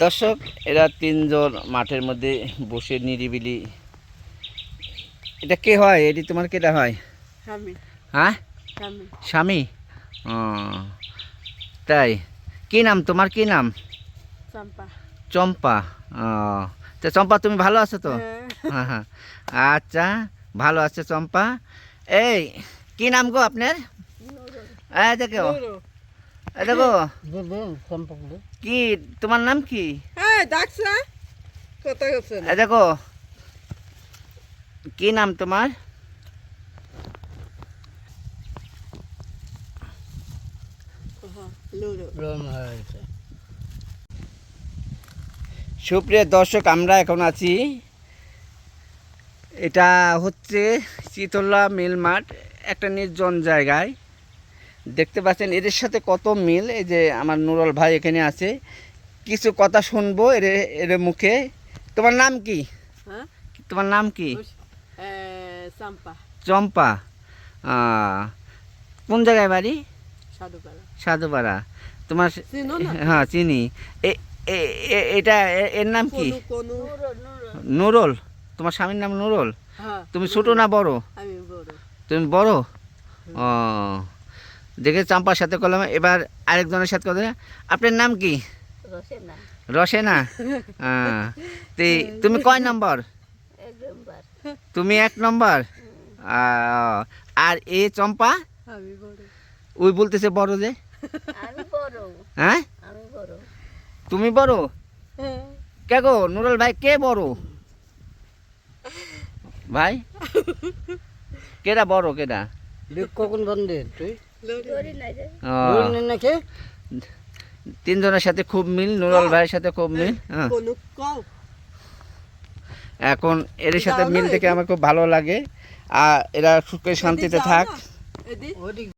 দর্শক, এরা তিনজন মাঠের মধ্যে বসে নিরিবিলি। এটা কে হয়? এটি তোমার কেটা হয়? স্বামী। হ্যাঁ, স্বামী। স্বামী। ও তাই, কি নাম তোমার? কি নাম? চম্পা। চম্পা। ও তা চম্পা, তুমি ভালো আছো তো? হ্যাঁ। হ্যাঁ, আচ্ছা, ভালো আছে চম্পা। এই, কি নাম গো আপনার? এই দেখো, এই দেখো, কি তোমার নাম কি? হ্যাঁ, ডাকছে কথা গেছে এই দেখো, কি নাম তোমার? সুপ্রিয় দর্শক, আমরা এখন আছি, এটা হচ্ছে শীতলা মিল মাঠ, একটা নির্জন জায়গায়। দেখতে পাচ্ছেন এদের সাথে কত মিল। এই যে আমার নুরুল ভাই এখানে আছে, কিছু কথা শুনবো এর মুখে। তোমার নাম কি? হ্যাঁ, তোমার নাম কি? চম্পা। চম্পা। কোন জায়গায় বাড়ি? সাধুপাড়া। সাধুপাড়া। তোমার? চিনো না? হ্যাঁ, চিনি। এটা এর নাম কি? কোনু। নুরুল। তোমার স্বামীর নাম নুরুল? হ্যাঁ। তুমি ছোট না বড়? আমি বড়। তুমি বড়? ও, দেখে চম্পার সাথে করলাম। এবার আরেকজনের সাথে কথা। আপনার নাম কি? রসেনা। রসেনা। তুমি কয় নম্বর? তুমি 1 নম্বর। আর এ চম্পা? আমি বড়। ওই বলতেছে বড় যে। আমি বড়। হ্যাঁ, আমি বড়। তুমি বড়? হ্যাঁ। কে গো নুরুল ভাই, কে বড় ভাই? কেডা বড়? কেডা? কখন বন্ধে তুই লড়ি নাই রে। ও, নাকি? তিনজনের সাথে খুব মিল, নুরুল ভাইয়ের সাথে খুব মিল। হ্যাঁ, কোনু কও। এখন এদের সাথে মিল থেকে আমার খুব ভালো লাগে। আর এরা সুখে শান্তিতে থাক। এদি।